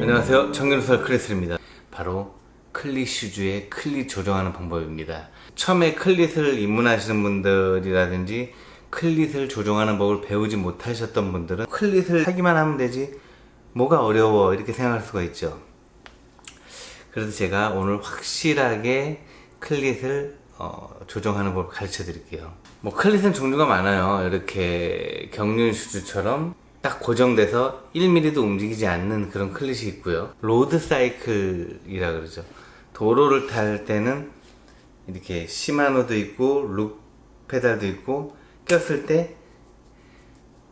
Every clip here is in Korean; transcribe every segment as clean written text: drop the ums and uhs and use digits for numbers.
안녕하세요, 청년수사 크리스입니다. 바로 클릿 슈즈의 클릿 조정하는 방법입니다. 처음에 클릿을 입문하시는 분들이라든지 클릿을 조정하는 법을 배우지 못하셨던 분들은 클릿을 하기만 하면 되지 뭐가 어려워 이렇게 생각할 수가 있죠. 그래서 제가 오늘 확실하게 클릿을 조정하는 법을 가르쳐 드릴게요. 뭐 클릿은 종류가 많아요. 이렇게 경륜 슈즈처럼 딱 고정돼서 1mm도 움직이지 않는 그런 클릿이 있고요. 로드 사이클이라 그러죠. 도로를 탈 때는 이렇게 시마노도 있고 룩 페달도 있고 꼈을 때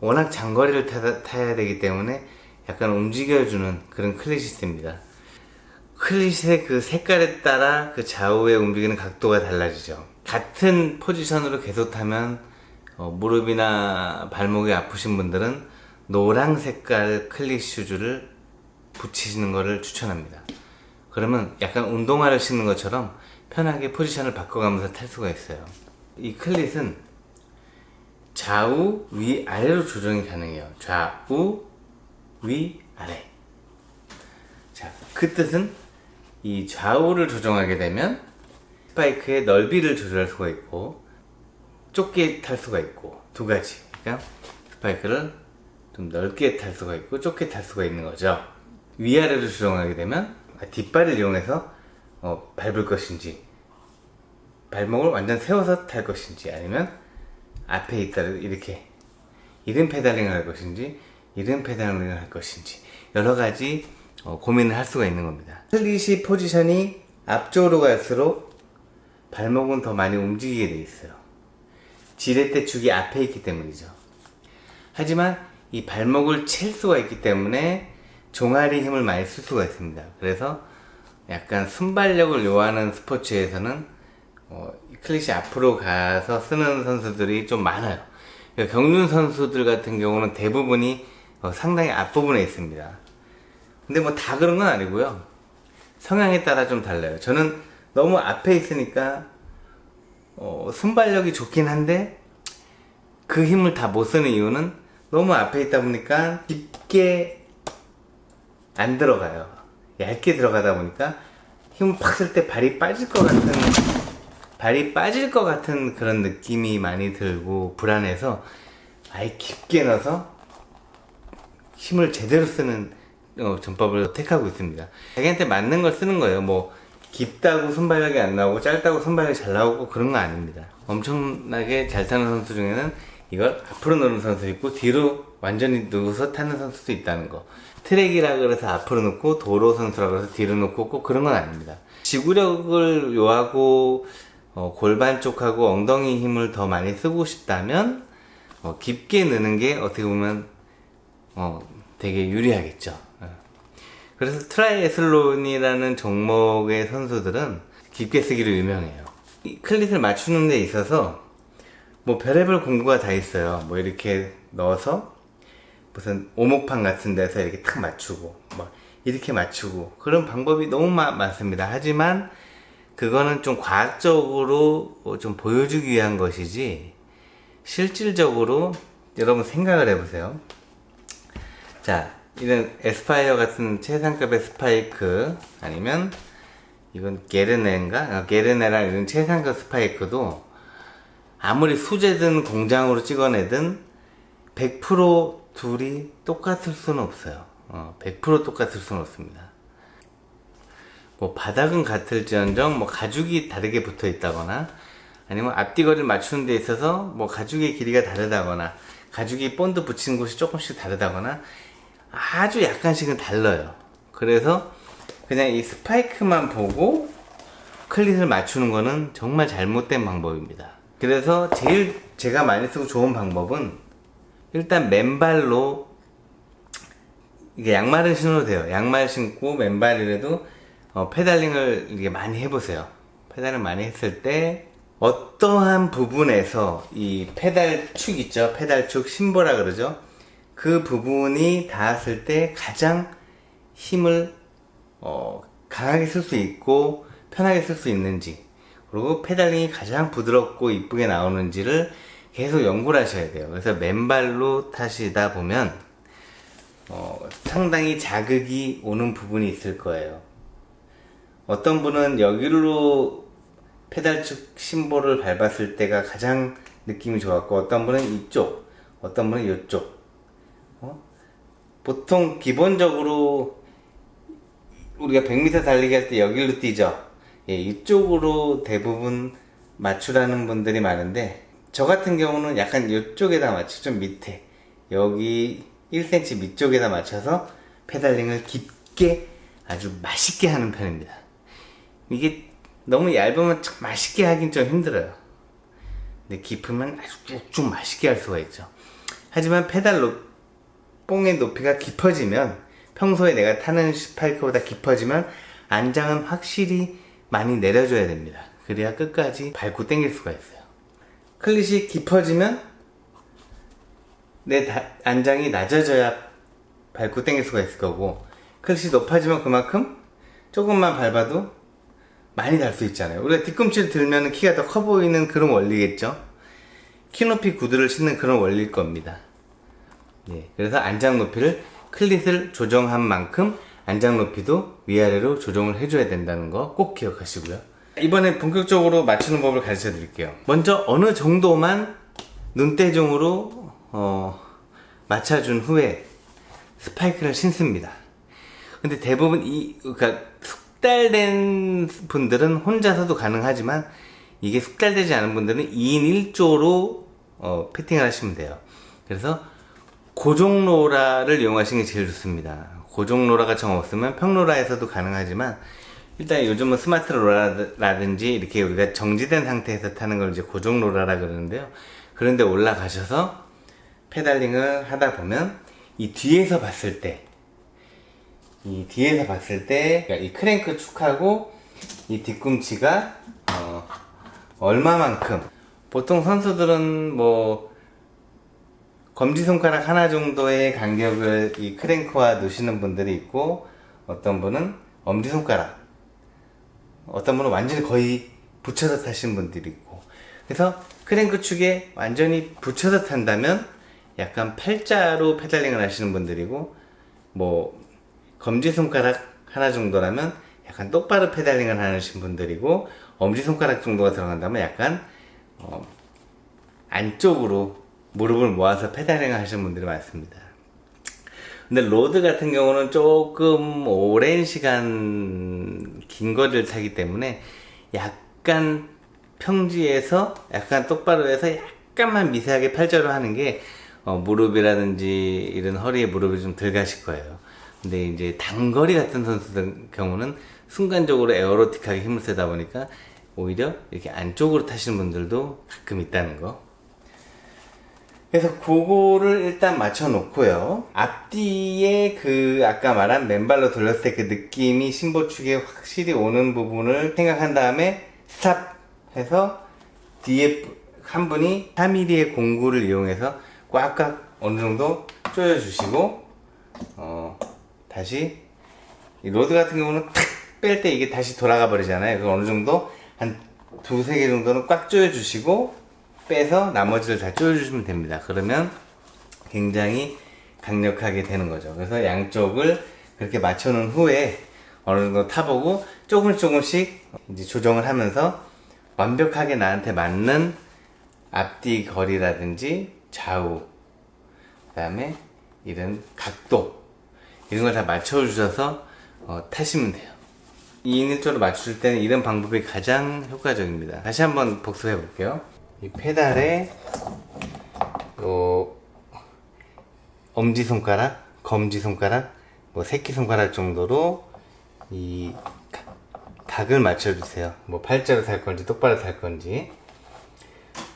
워낙 장거리를 타야 되기 때문에 약간 움직여주는 그런 클릿이 있습니다. 클릿의 그 색깔에 따라 그 좌우에 움직이는 각도가 달라지죠. 같은 포지션으로 계속 타면 무릎이나 발목이 아프신 분들은 노랑 색깔 클릿 슈즈를 붙이시는 것을 추천합니다. 그러면 약간 운동화를 신는 것처럼 편하게 포지션을 바꿔가면서 탈 수가 있어요. 이 클릿은 좌우, 위, 아래로 조정이 가능해요. 좌우, 위, 아래. 자, 그 뜻은 이 좌우를 조정하게 되면 스파이크의 넓이를 조절할 수가 있고 좁게 탈 수가 있고 두 가지. 그러니까 스파이크를 좀 넓게 탈 수가 있고 좁게 탈 수가 있는 거죠. 위아래로 조정하게 되면 뒷발을 이용해서 밟을 것인지 발목을 완전 세워서 탈 것인지 아니면 앞에 있다를 이렇게 이른 페달링을 할 것인지 이른 페달링을 할 것인지 여러 가지 고민을 할 수가 있는 겁니다. 클릿이 포지션이 앞쪽으로 갈수록 발목은 더 많이 움직이게 돼 있어요. 지렛대 축이 앞에 있기 때문이죠. 하지만 이 발목을 칠 수가 있기 때문에 종아리 힘을 많이 쓸 수가 있습니다. 그래서 약간 순발력을 요하는 스포츠에서는 클릿이 앞으로 가서 쓰는 선수들이 좀 많아요. 경륜 선수들 같은 경우는 대부분이 상당히 앞부분에 있습니다. 근데 뭐 다 그런 건 아니고요. 성향에 따라 좀 달라요. 저는 너무 앞에 있으니까 순발력이 좋긴 한데 그 힘을 다 못 쓰는 이유는 너무 앞에 있다 보니까 깊게 안 들어가요. 얇게 들어가다 보니까 힘을 팍 쓸 때 발이 빠질 것 같은 그런 느낌이 많이 들고 불안해서 아예 깊게 넣어서 힘을 제대로 쓰는 전법을 택하고 있습니다. 자기한테 맞는 걸 쓰는 거예요. 뭐 깊다고 순발력이 안 나오고 짧다고 순발력이 잘 나오고 그런 거 아닙니다. 엄청나게 잘 타는 선수 중에는 이걸 앞으로 놓는 선수 있고 뒤로 완전히 누워서 타는 선수도 있다는 거. 트랙이라 그래서 앞으로 놓고 도로 선수라 그래서 뒤로 놓고 꼭 그런 건 아닙니다. 지구력을 요하고 골반 쪽하고 엉덩이 힘을 더 많이 쓰고 싶다면 깊게 넣는 게 어떻게 보면 되게 유리하겠죠. 그래서 트라이애슬론이라는 종목의 선수들은 깊게 쓰기로 유명해요. 이 클릿을 맞추는 데 있어서 뭐 별의별 공구가 다 있어요. 뭐 이렇게 넣어서 무슨 오목판 같은 데서 이렇게 탁 맞추고 막 이렇게 맞추고 그런 방법이 너무 많습니다. 하지만 그거는 좀 과학적으로 좀 보여주기 위한 것이지 실질적으로 여러분 생각을 해보세요. 자, 이런 에스파이어 같은 최상급의 스파이크 아니면 이건 게르네인가? 게르네랑 이런 최상급 스파이크도 아무리 수제든 공장으로 찍어내든 100% 둘이 똑같을 수는 없어요. 100% 똑같을 수는 없습니다. 뭐 바닥은 같을지언정 뭐 가죽이 다르게 붙어 있다거나 아니면 앞뒤거리를 맞추는 데 있어서 뭐 가죽의 길이가 다르다거나 가죽이 본드 붙이는 곳이 조금씩 다르다거나 아주 약간씩은 달라요. 그래서 그냥 이 스파이크만 보고 클릿을 맞추는 거는 정말 잘못된 방법입니다. 그래서 제일 제가 많이 쓰고 좋은 방법은 일단 맨발로 이게 양말을 신어도 돼요. 양말 신고 맨발이라도 페달링을 이렇게 많이 해보세요. 페달을 많이 했을 때 어떠한 부분에서 이 페달 축 있죠? 페달 축 심보라 그러죠? 그 부분이 닿았을 때 가장 힘을 강하게 쓸 수 있고 편하게 쓸 수 있는지, 그리고 페달링이 가장 부드럽고 이쁘게 나오는지를 계속 연구를 하셔야 돼요. 그래서 맨발로 타시다 보면 상당히 자극이 오는 부분이 있을 거예요. 어떤 분은 여기로 페달축 심볼을 밟았을 때가 가장 느낌이 좋았고, 어떤 분은 이쪽, 어떤 분은 이쪽. 보통 기본적으로 우리가 100m 달리기 할 때 여기로 뛰죠. 예, 이쪽으로 대부분 맞추라는 분들이 많은데, 저 같은 경우는 약간 이쪽에다 맞춰, 좀 밑에, 여기 1cm 밑쪽에다 맞춰서 페달링을 깊게 아주 맛있게 하는 편입니다. 이게 너무 얇으면 참 맛있게 하긴 좀 힘들어요. 근데 깊으면 아주 쭉쭉 맛있게 할 수가 있죠. 하지만 뽕의 높이가 깊어지면, 평소에 내가 타는 스파이크보다 깊어지면 안장은 확실히 많이 내려줘야 됩니다. 그래야 끝까지 밟고 당길 수가 있어요. 클릿이 깊어지면 내 안장이 낮아져야 밟고 당길 수가 있을 거고, 클릿이 높아지면 그만큼 조금만 밟아도 많이 달 수 있잖아요. 우리가 뒤꿈치를 들면 키가 더 커 보이는 그런 원리겠죠. 키높이 구두를 신는 그런 원리일 겁니다. 예, 그래서 안장 높이를, 클릿을 조정한 만큼 안장 높이도 위아래로 조정을 해줘야 된다는 거 꼭 기억하시고요. 이번에 본격적으로 맞추는 법을 가르쳐 드릴게요. 먼저 어느 정도만 눈대중으로 맞춰준 후에 스파이크를 신습니다. 근데 대부분 그러니까 숙달된 분들은 혼자서도 가능하지만, 이게 숙달되지 않은 분들은 2인 1조로 피팅을 하시면 돼요. 그래서 고종로라를 이용하시는 게 제일 좋습니다. 고종로라가 정 없으면 평로라에서도 가능하지만, 일단 요즘은 스마트 로라라든지 이렇게 우리가 정지된 상태에서 타는 걸 이제 고종로라라 그러는데요. 그런데 올라가셔서 페달링을 하다 보면 이 뒤에서 봤을 때, 그러니까 이 크랭크 축하고 이 뒤꿈치가 얼마만큼, 보통 선수들은 뭐 검지손가락 하나 정도의 간격을 이 크랭크와 놓으시는 분들이 있고, 어떤 분은 엄지손가락, 어떤 분은 완전히 거의 붙여서 타시는 분들이 있고, 그래서 크랭크 축에 완전히 붙여서 탄다면 약간 팔자로 페달링을 하시는 분들이고, 뭐 검지손가락 하나 정도라면 약간 똑바로 페달링을 하시는 분들이고, 엄지손가락 정도가 들어간다면 약간 안쪽으로 무릎을 모아서 페달링을 하시는 분들이 많습니다. 근데 로드 같은 경우는 조금 오랜 시간 긴 거리를 타기 때문에 약간 평지에서 약간 똑바로 해서 약간만 미세하게 팔자로 하는 게 무릎이라든지 이런 허리에 무릎이 좀 덜 가실 거예요. 근데 이제 단거리 같은 선수들 경우는 순간적으로 에어로틱하게 힘을 쓰다 보니까 오히려 이렇게 안쪽으로 타시는 분들도 가끔 있다는 거. 그래서 그거를 일단 맞춰 놓고요. 앞뒤에 아까 말한 맨발로 돌렸을 때 그 느낌이 심보축에 확실히 오는 부분을 생각한 다음에 스탑 해서 뒤에 한 분이 3mm의 공구를 이용해서 꽉꽉 어느 정도 조여 주시고, 다시 이 로드 같은 경우는 탁 뺄 때 이게 다시 돌아가 버리잖아요. 그래서 어느 정도 한 두세 개 정도는 꽉 조여 주시고 빼서 나머지를 다 조여주시면 됩니다. 그러면 굉장히 강력하게 되는 거죠. 그래서 양쪽을 그렇게 맞춰놓은 후에 어느 정도 타보고 조금씩 이제 조정을 하면서 완벽하게 나한테 맞는 앞뒤 거리라든지 좌우, 그 다음에 이런 각도, 이런 걸 다 맞춰주셔서 타시면 돼요. 2인 1조로 맞출 때는 이런 방법이 가장 효과적입니다. 다시 한번 복습해 볼게요. 이 페달에 엄지손가락, 검지손가락, 뭐 새끼손가락 정도로 이 각을 맞춰주세요. 뭐 팔자로 탈 건지 똑바로 탈 건지.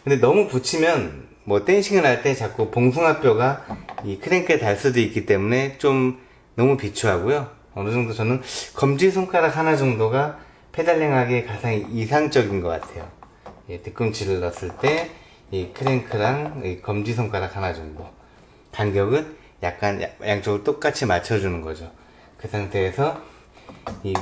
근데 너무 붙이면 뭐 댄싱을 할 때 자꾸 봉숭아뼈가 이 크랭크에 달 수도 있기 때문에 좀 너무 비추하고요. 어느 정도 저는 검지손가락 하나 정도가 페달링하기에 가장 이상적인 것 같아요. 뒤꿈치를 넣었을 때 이 크랭크랑 이 검지손가락 하나 정도 간격은 약간 양쪽을 똑같이 맞춰주는 거죠. 그 상태에서 이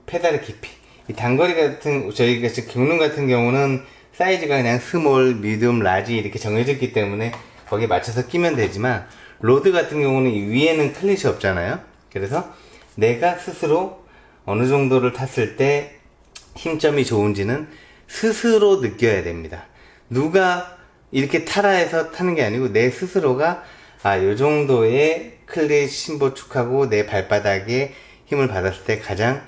페달의 깊이, 이 단거리 같은, 저희가 지금 경륜 같은 경우는 사이즈가 그냥 스몰, 미디움, 라지 이렇게 정해져 있기 때문에 거기에 맞춰서 끼면 되지만, 로드 같은 경우는 이 위에는 클릿이 없잖아요. 그래서 내가 스스로 어느 정도를 탔을 때 힘점이 좋은지는 스스로 느껴야 됩니다. 누가 이렇게 타라 해서 타는 게 아니고 내 스스로가 요 정도의 클릿 심보축하고 내 발바닥에 힘을 받았을 때 가장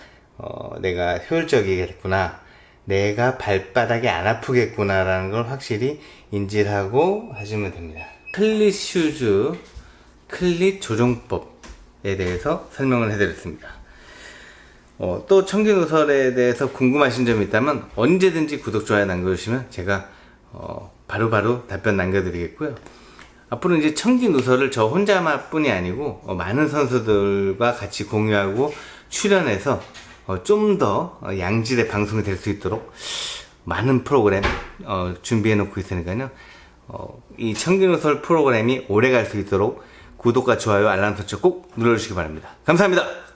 내가 효율적이겠구나, 내가 발바닥이 안 아프겠구나 라는 걸 확실히 인지를 하고 하시면 됩니다. 클릿 슈즈 클릿 조종법에 대해서 설명을 해드렸습니다. 또 청기누설에 대해서 궁금하신 점이 있다면 언제든지 구독, 좋아요 남겨주시면 제가 바로바로 답변 남겨드리겠고요. 앞으로 이제 청기누설을 저 혼자뿐이 아니고 많은 선수들과 같이 공유하고 출연해서 좀 더 양질의 방송이 될 수 있도록 많은 프로그램 준비해 놓고 있으니까요. 이 청기누설 프로그램이 오래 갈 수 있도록 구독과 좋아요, 알람 설정 꼭 눌러주시기 바랍니다. 감사합니다.